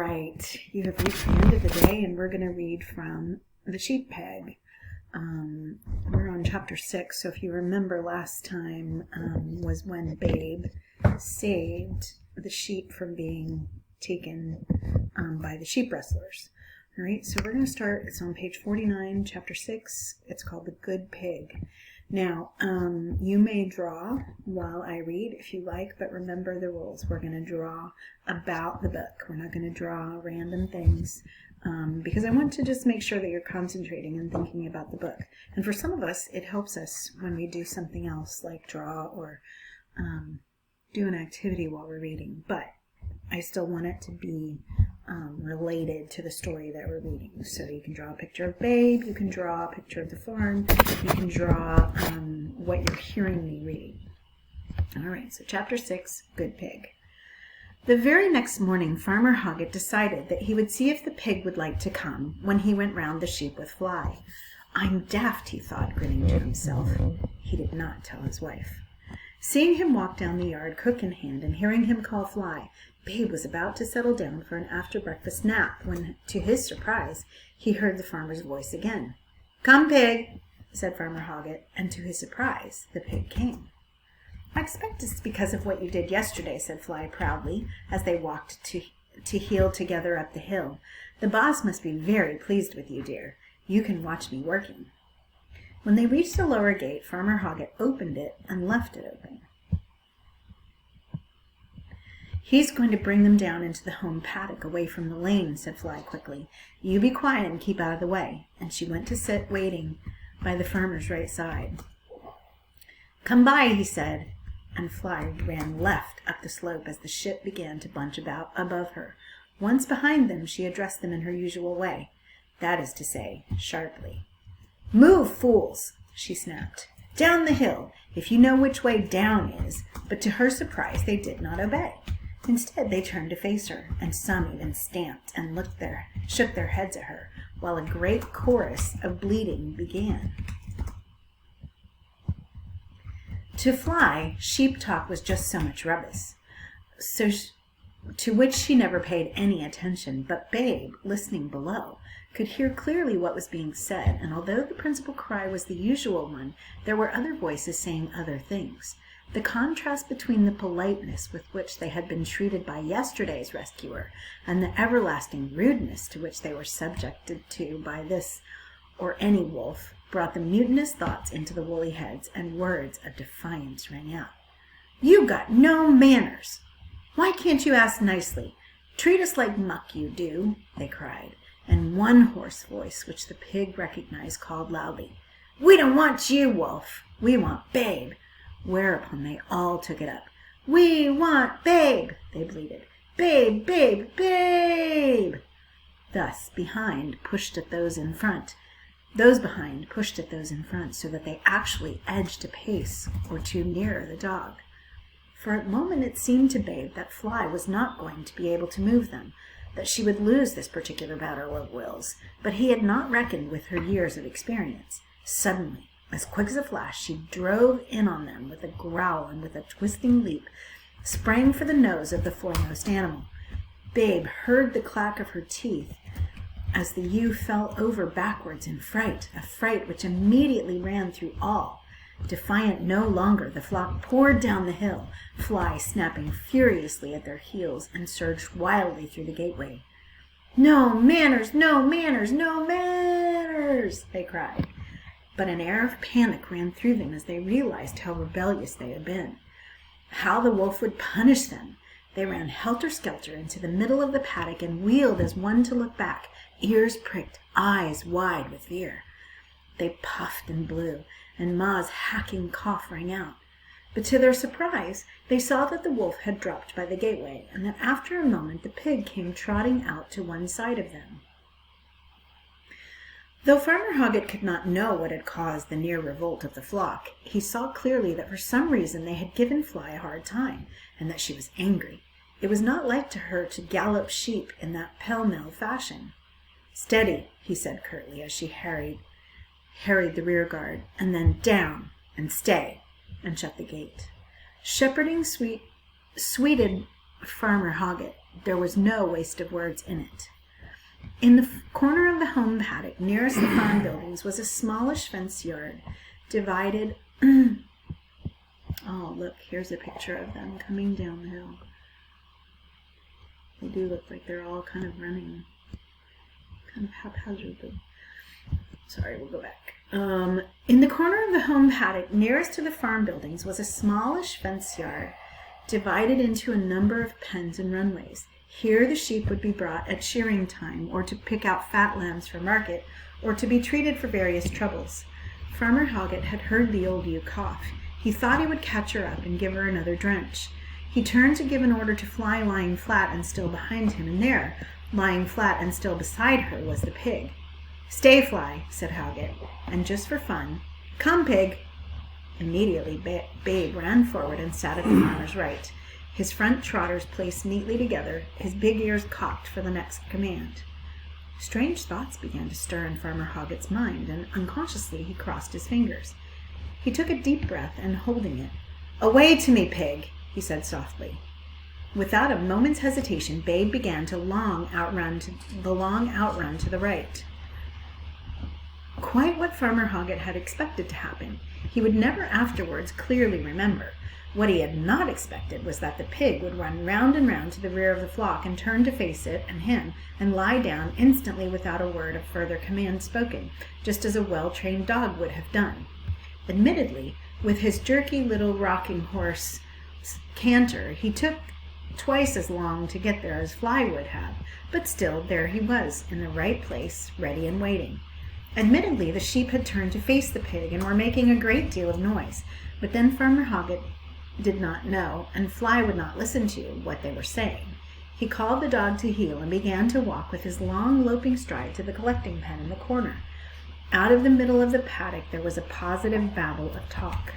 right, you have reached the end of the day, and we're going to read from The Sheep Peg. We're on chapter 6, so if you remember last time was when Babe saved the sheep from being taken by the sheep rustlers. All right, so we're going to start. It's on page 49, chapter 6. It's called The Good Pig. Now, you may draw while I read if you like, but remember the rules. We're going to draw about the book. We're not going to draw random things because I want to just make sure that you're concentrating and thinking about the book. And for some of us, it helps us when we do something else like draw or do an activity while we're reading. But I still want it to be related to the story that we're reading. So you can draw a picture of Babe, you can draw a picture of the farm, you can draw what you're hearing me read. All right, so chapter 6, Good Pig. The very next morning, Farmer Hoggett decided that he would see if the pig would like to come when he went round the sheep with Fly. I'm daft, he thought, grinning to himself. He did not tell his wife. Seeing him walk down the yard, cook in hand, and hearing him call Fly, Babe was about to settle down for an after-breakfast nap when, to his surprise, he heard the farmer's voice again. "Come, Pig," said Farmer Hoggett, and to his surprise, the pig came. "I expect it's because of what you did yesterday," said Fly proudly, as they walked to heel together up the hill. "The boss must be very pleased with you, dear. You can watch me working." When they reached the lower gate, Farmer Hoggett opened it and left it open. "He's going to bring them down into the home paddock away from the lane," said Fly quickly. "You be quiet and keep out of the way." And she went to sit waiting by the farmer's right side. "Come by," he said, and Fly ran left up the slope as the ship began to bunch about above her. Once behind them, she addressed them in her usual way, that is to say, sharply. "Move, fools," she snapped. "Down the hill, if you know which way down is." But to her surprise, they did not obey. Instead, they turned to face her, and some even stamped and shook their heads at her, while a great chorus of bleating began. To Fly, sheep talk was just so much rubbish, to which she never paid any attention, but Babe, listening below, could hear clearly what was being said, and although the principal cry was the usual one, there were other voices saying other things. The contrast between the politeness with which they had been treated by yesterday's rescuer and the everlasting rudeness to which they were subjected to by this or any wolf brought the mutinous thoughts into the woolly heads, and words of defiance rang out. "You got no manners! Why can't you ask nicely? Treat us like muck, you do," they cried, and one hoarse voice, which the pig recognized, called loudly, "We don't want you, Wolf. We want Babe." Whereupon they all took it up. "We want Babe," they bleated. "Babe, Babe, Babe!" Thus, behind pushed at those in front. Those behind pushed at those in front, so that they actually edged a pace or two nearer the dog. For a moment it seemed to Babe that Fly was not going to be able to move them, that she would lose this particular battle of wills, but he had not reckoned with her years of experience. Suddenly, as quick as a flash, she drove in on them with a growl, and with a twisting leap sprang for the nose of the foremost animal. Babe heard the clack of her teeth as the ewe fell over backwards in fright, a fright which immediately ran through all. Defiant no longer, the flock poured down the hill, Fly snapping furiously at their heels, and surged wildly through the gateway. "No manners, no manners, no manners!" they cried. But an air of panic ran through them as they realized how rebellious they had been. How the wolf would punish them! They ran helter-skelter into the middle of the paddock and wheeled as one to look back, ears pricked, eyes wide with fear. They puffed and blew, and Ma's hacking cough rang out. But to their surprise, they saw that the wolf had dropped by the gateway, and that after a moment the pig came trotting out to one side of them. Though Farmer Hoggett could not know what had caused the near revolt of the flock, he saw clearly that for some reason they had given Fly a hard time, and that she was angry. It was not like to her to gallop sheep in that pell-mell fashion. "Steady," he said curtly, as she harried the rear guard, and then "down," and "stay," and shut the gate. Shepherding sweeted Farmer Hoggett, There was no waste of words in it. In the corner of the home paddock nearest the farm buildings was a smallish fence yard divided... Oh, look, here's a picture of them coming down the hill. They do look like they're all kind of running kind of haphazardly. Sorry, we'll go back. In the corner of the home paddock nearest to the farm buildings was a smallish fence yard divided into a number of pens and runways. Here the sheep would be brought at shearing time, or to pick out fat lambs for market, or to be treated for various troubles. Farmer Hoggett had heard the old ewe cough. He thought he would catch her up and give her another drench. He turned to give an order to Fly, lying flat and still behind him, and there, lying flat and still beside her, was the pig. "Stay, Fly," said Hoggett, and just for fun, "Come, Pig." Immediately Babe ran forward and sat at the farmer's right, his front trotters placed neatly together, his big ears cocked for the next command. Strange thoughts began to stir in Farmer Hoggett's mind, and unconsciously he crossed his fingers. He took a deep breath, and holding it, "Away to me, Pig," he said softly. Without a moment's hesitation, Babe began the long outrun to the right. Quite what Farmer Hoggett had expected to happen. He would never afterwards clearly remember. What he had not expected was that the pig would run round and round to the rear of the flock and turn to face it and him, and lie down instantly without a word of further command spoken, just as a well-trained dog would have done. Admittedly, with his jerky little rocking horse canter, he took twice as long to get there as Fly would have, but still there he was, in the right place, ready and waiting. Admittedly, the sheep had turned to face the pig and were making a great deal of noise, but then Farmer Hoggett did not know, and Fly would not listen to, what they were saying. He called the dog to heel and began to walk with his long loping stride to the collecting pen in the corner. Out of the middle of the paddock there was a positive babble of talk.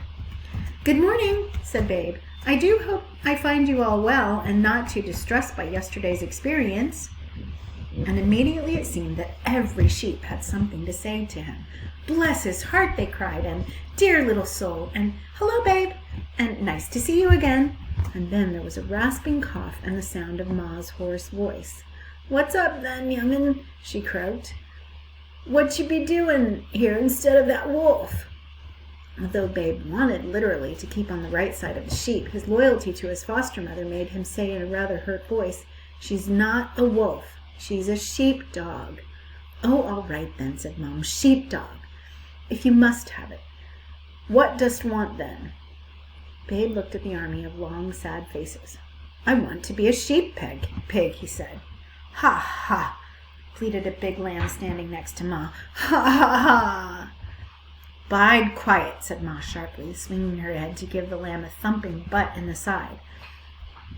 "Good morning," said Babe. "I do hope I find you all well and not too distressed by yesterday's experience." And immediately it seemed that every sheep had something to say to him. "Bless his heart," they cried, and "Dear little soul," and "Hello, Babe," and "Nice to see you again." And then there was a rasping cough and the sound of Ma's hoarse voice. "What's up, then, young'un?" she croaked. "What you be doing here instead of that wolf?" Although Babe wanted literally to keep on the right side of the sheep, his loyalty to his foster mother made him say in a rather hurt voice, "She's not a wolf. She's a sheepdog." "Oh, all right then," said Mom. "Sheepdog, if you must have it. What dost want then?" Babe looked at the army of long, sad faces. "I want to be a sheep pig," he said. "Ha, ha," pleaded a big lamb standing next to Ma. "Ha, ha, ha." "Bide quiet," said Ma sharply, swinging her head to give the lamb a thumping butt in the side.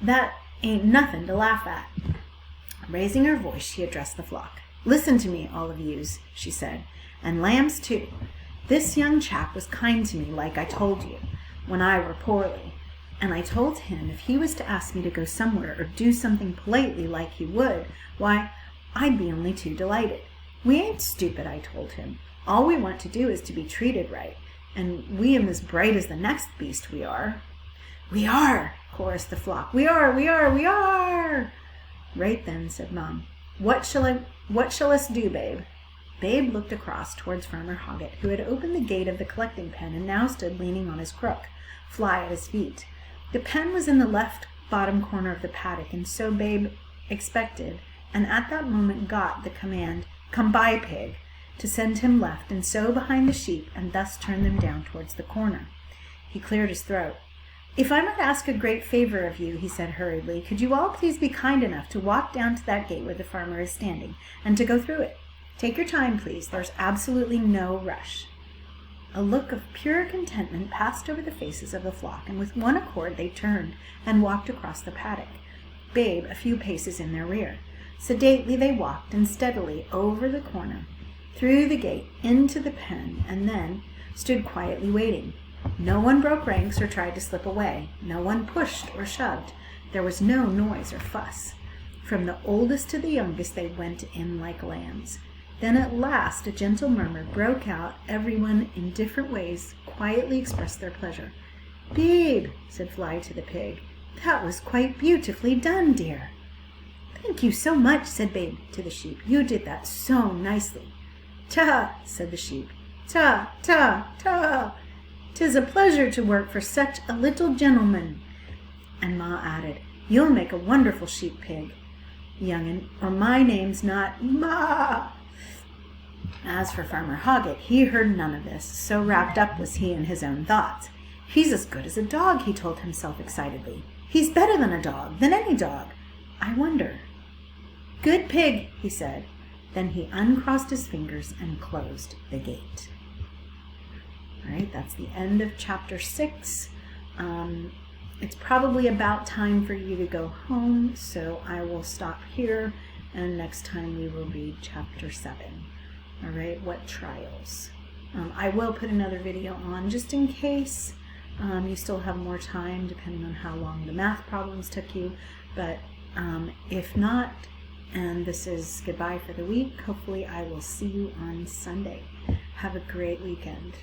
"That ain't nothing to laugh at." Raising her voice, she addressed the flock. "Listen to me, all of yous," she said, "and lambs too. This young chap was kind to me, like I told you, when I were poorly, and I told him if he was to ask me to go somewhere or do something politely like he would, why, I'd be only too delighted. We ain't stupid, I told him. All we want to do is to be treated right, and we am as bright as the next beast, we are." "We are," chorused the flock. "We are, we are, we are." "Right then," said Mom. What shall us do, Babe?" Babe looked across towards Farmer Hoggett, who had opened the gate of the collecting pen and now stood leaning on his crook, Fly at his feet. The pen was in the left bottom corner of the paddock, and so Babe expected, and at that moment got, the command, "Come by, Pig," to send him left and so behind the sheep, and thus turn them down towards the corner. He cleared his throat. "If I might ask a great favor of you," he said hurriedly, "could you all please be kind enough to walk down to that gate where the farmer is standing, and to go through it? Take your time, please. There's absolutely no rush." A look of pure contentment passed over the faces of the flock, and with one accord they turned and walked across the paddock, Babe a few paces in their rear. Sedately they walked, and steadily over the corner, through the gate, into the pen, and then stood quietly waiting. No one broke ranks or tried to slip away. No one pushed or shoved. There was no noise or fuss. From the oldest to the youngest they went in like lambs. Then at last a gentle murmur broke out. Everyone in different ways quietly expressed their pleasure. "Babe," said Fly to the pig, "that was quite beautifully done, dear." Thank you so much, said Babe to the sheep. You did that so nicely. Ta, said the sheep. Ta, ta, ta. 'Tis a pleasure to work for such a little gentleman. And Ma added, You'll make a wonderful sheep pig, young'un, or my name's not Ma. As for Farmer Hoggett, he heard none of this, so wrapped up was he in his own thoughts. He's as good as a dog, he told himself excitedly. He's better than a dog, than any dog. I wonder. Good pig, he said. Then he uncrossed his fingers and closed the gate. All right, that's the end of chapter 6. It's probably about time for you to go home, so I will stop here, and next time we will read chapter 7. All right, what trials? I will put another video on just in case you still have more time, depending on how long the math problems took you. But if not, and this is goodbye for the week, hopefully I will see you on Sunday. Have a great weekend.